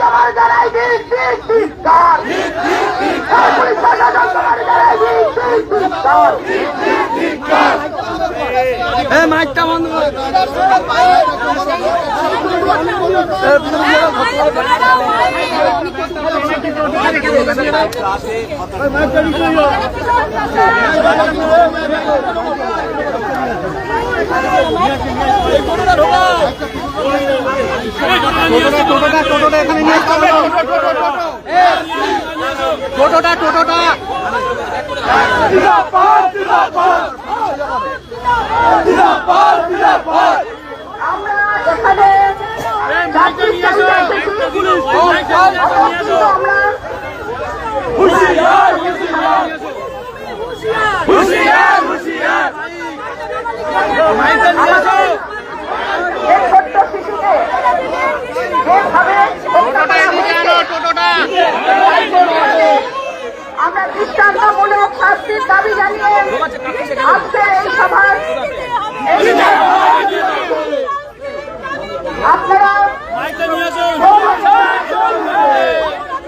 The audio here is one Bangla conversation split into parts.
তোমার জানাই দিক দিক ধিক্কার, পুলিশ প্রশাসন তোমার জানাই দিক দিক ধিক্কার। মাইকটা বন্ধ করে টোটোটা এখানে নিয়ে টোটোটা আমরা এখানে ছোট্ট শিশুকে আমরা দৃষ্টান্তমূলক শাস্তির দাবি জানিয়ে আজকে এই সভার আপনারা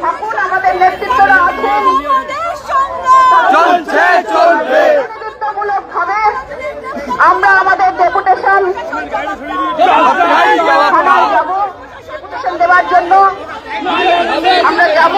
থাকুন, আমাদের নেতৃত্বরা আছেন, নেতৃত্বমূলক ভাবে আমরা আমাদের ডেপুটেশন দেওয়ার জন্য আমরা যাব।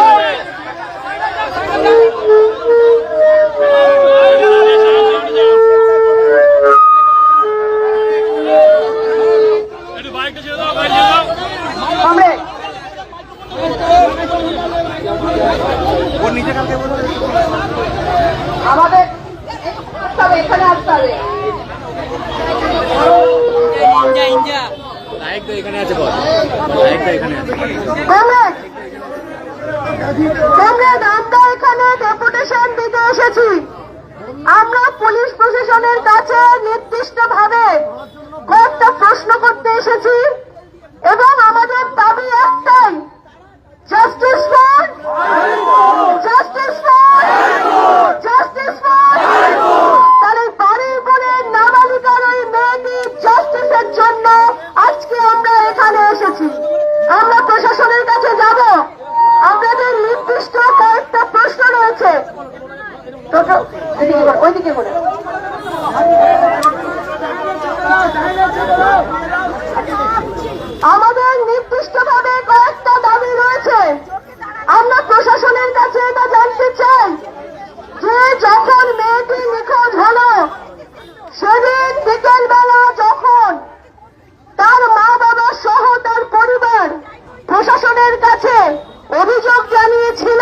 আমাদের এখানে আসতে হবে। আমরা এখানে ডেপুটেশন দিতে এসেছি। আমরা পুলিশ প্রশাসনের কাছে নির্দিষ্টভাবে কয়েকটা প্রশ্ন করতে এসেছি এবং আমাদের দাবি একটাই, justice for justice for justice for. তাহলে বাড়ির বোনের নাবালিকার ওই মেয়েটির জাস্টিসের জন্য আজকে আমরা এখানে এসেছি। আমরা প্রশাসনের কাছে যাব। আমাদের নির্দিষ্ট কয়েকটা প্রশ্ন রয়েছে। ওইদিকে করে আমাদের নির্দিষ্টভাবে কয়েকটা দাবি রয়েছে। আমরা প্রশাসনের কাছে এটা জানতে চাই যে যখন মেয়েটি নিখোঁজ হলো সেদিন বিকেলবেলা যখন তার মা বাবা সহ তার পরিবার প্রশাসনের কাছে অভিযোগ জানিয়েছিল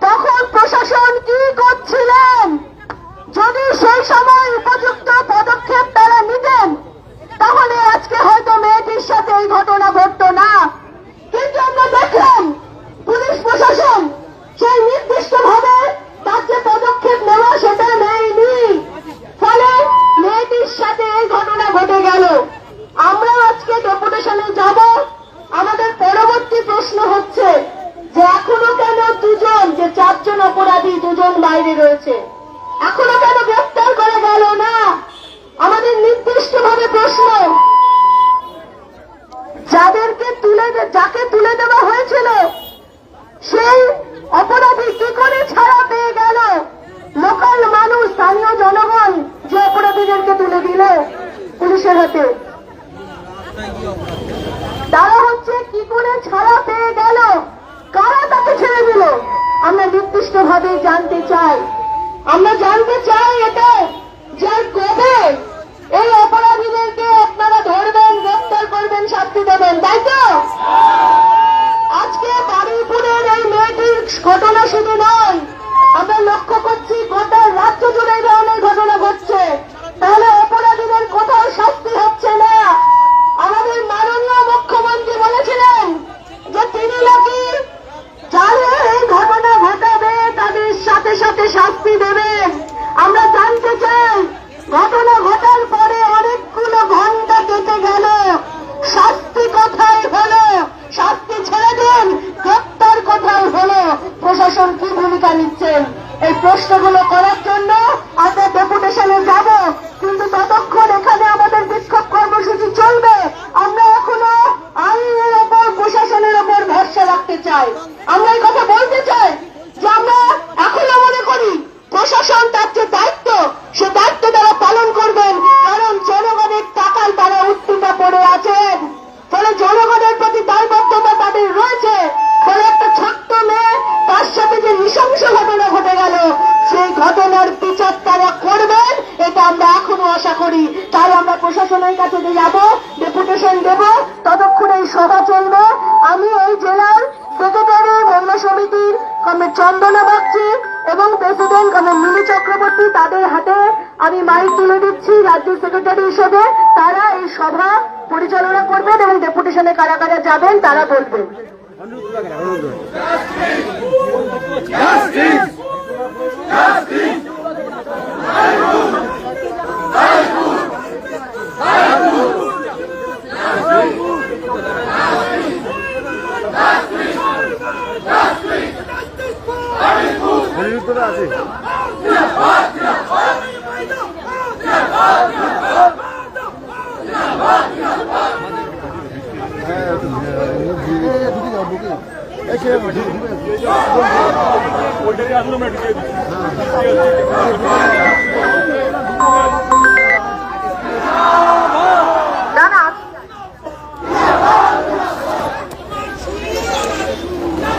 তখন প্রশাসন কি করছিলেন? যদি সেই সময় উপযুক্ত পদক্ষেপ তারা নিতেন তাহলে আজকে হয়তো মেয়েটির সাথে এই ঘটনা ঘটতো না। কিন্তু আমরা দেখলাম পুলিশ প্রশাসন সেই নির্দিষ্টভাবে তার যে পদক্ষেপ নেওয়া সেটা নেয়নি, ফলে মেয়েটির সাথে এই ঘটনা ঘটে গেল। আমরা আজকে ডেপুটেশনে যাব। আমাদের পরবর্তী প্রশ্ন হচ্ছে যে এখনো কেন দুজন, যে 4 জন অপরাধী 2 জন বাইরে রয়েছে, এখনো কেন গ্রেফতার করা গেল না? আমাদের নির্দিষ্টভাবে প্রশ্ন, যাকে তুলে দেওয়া হয়েছিল সেই অপরাধী কি করে ছাড়া পেয়ে গেল? লোকাল মানুষ, স্থানীয় জনগণ যে অপরাধীদেরকে তুলে দিল পুলিশের হাতে, তারা হচ্ছে কি করে ছাড়া পেয়ে গেল? কারা তাকে ছেড়ে দিল? আমরা নির্দিষ্টভাবে জানতে চাই। আমরা জানতে চাই এটা যে কবে এই অপরাধীদেরকে আপনারা ধরবেন, গ্রেফতার করবেন, শাস্তি দেবেন, তাই তো? আজকে বারুইপুরের এই মেয়েটির ঘটনা শুধু নয়, আমরা লক্ষ্য করছি গোটা রাজ্য জুড়ে এই ধরনের ঘটনা ঘটছে। তাহলে অপরাধীদের কোথাও শাস্তি হচ্ছে না। আমাদের মাননীয় মুখ্যমন্ত্রী বলেছিলেন যে তিনি নাকি যারা এই ঘটনা ঘটাবে তাদের সাথে সাথে শাস্তি দেবেন। আমরা জানতে চাই ঘটনা ঘটার পরে অনেকগুলো ঘন্টা কেটে গেল, শাস্তি কোথায় হলো? শাস্তি ছেড়ে দিন, গ্রেপ্তার কোথায় হলো? প্রশাসন কি ভূমিকা নিচ্ছেন? এই প্রশ্নগুলো করার জন্য আমরা ডেপুটেশনে যাব। কিন্তু ততক্ষণ এখানে আমাদের বিক্ষোভ কর্মসূচি চলবে। আমরা এখনো আইনের ওপর, প্রশাসনের ওপর ভরসা রাখি। চাই। আমরা এই কথা বলতে চাই যে আমরা এখনো মনে করি প্রশাসন তার যে দায়িত্ব, সে দায়িত্ব তারা পালন করবেন, কারণ জনগণের টাকায় তারা উৎপীড়িত পড়ে আছেন। ফলে জনগণের প্রতি দায়বদ্ধতা তাদের রয়েছে। ফলে একটা ছোট্ট মেয়ে, তার সাথে যে নৃশংস ঘটনা ঘটে গেল, সেই ঘটনার বিচার তারা করবেন, এটা আমরা এখনো আশা করি। তাই আমরা প্রশাসনের কাছে যাব, ডেপুটেশন দেব, ততক্ষণ এই সভা চলবে। আমি এই জেলার সেক্রেটারি মহিলা সমিতির কমরেড চন্দনা বাগচি এবং প্রেসিডেন্ট কমরেড মিলি চক্রবর্তী, তাদের হাতে আমি মাইক তুলে দিচ্ছি রাজ্য সেক্রেটারি হিসেবে। তারা এই সভা পরিচালনা করবেন এবং ডেপুটেশনে কারা কারা যাবেন তারা বলবেন। আছে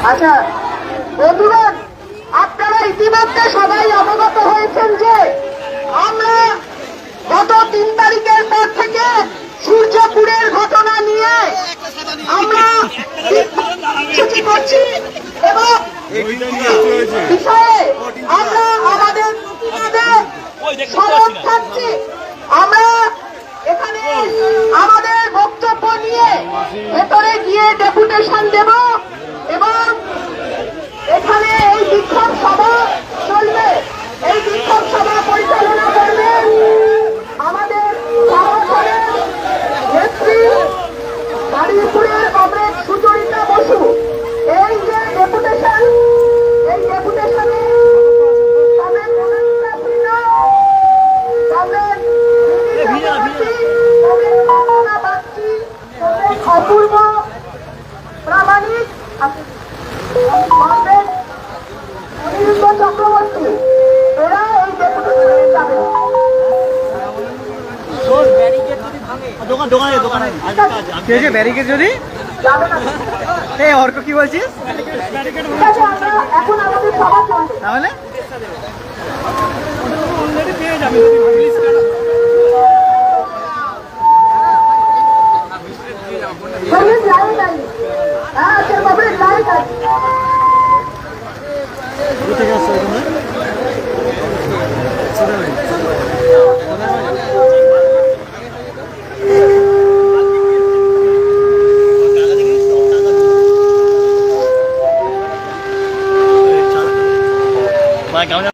আচ্ছা বন্ধুগণ, আপনারা ইতিমধ্যে সবাই অবগত হয়েছেন যে আমরা গত 3 তারিখের পর থেকে সূর্যপুরের ঘটনা নিয়ে আমরা ছুটি করছি এবং বিষয়ে আমরা আমাদের সরব থাকছি। আমরা এখানে আমাদের বক্তব্য নিয়ে ভেতরে গিয়ে ডেপুটেশন দেব এবং এখানে এই বিক্ষোভ সভা চলবে। এই বিক্ষোভ সভা পরিচালনা করবেন আমাদের সংগঠনের নেত্রী বারুইপুরের কমরেড সুচরিতা বসু। এই যে ডেপুটেশন, এই ডেপুটেশনে কমরেড মনোনীতা সিনহা, কমরেড মিলি চক্রবর্তী, কমরেড চন্দনা বাগচি, কমরেড অপূর্ব প্রামাণিক, কমরেড অনিরুদ্ধ চক্রবর্তী, এরা এই ডেপুটেশনে যাবেন। ব্যারিকেড যদি যাবে না। এই অর্ক কি বলছিস ঠিক আছে, আমরা এখন আমাদের সভা চলবে। তাহলে কমরেড লাইট নাই। হ্যাঁ আছে, কমরেড লাইট আছে। কোথায় আসছে তোমরা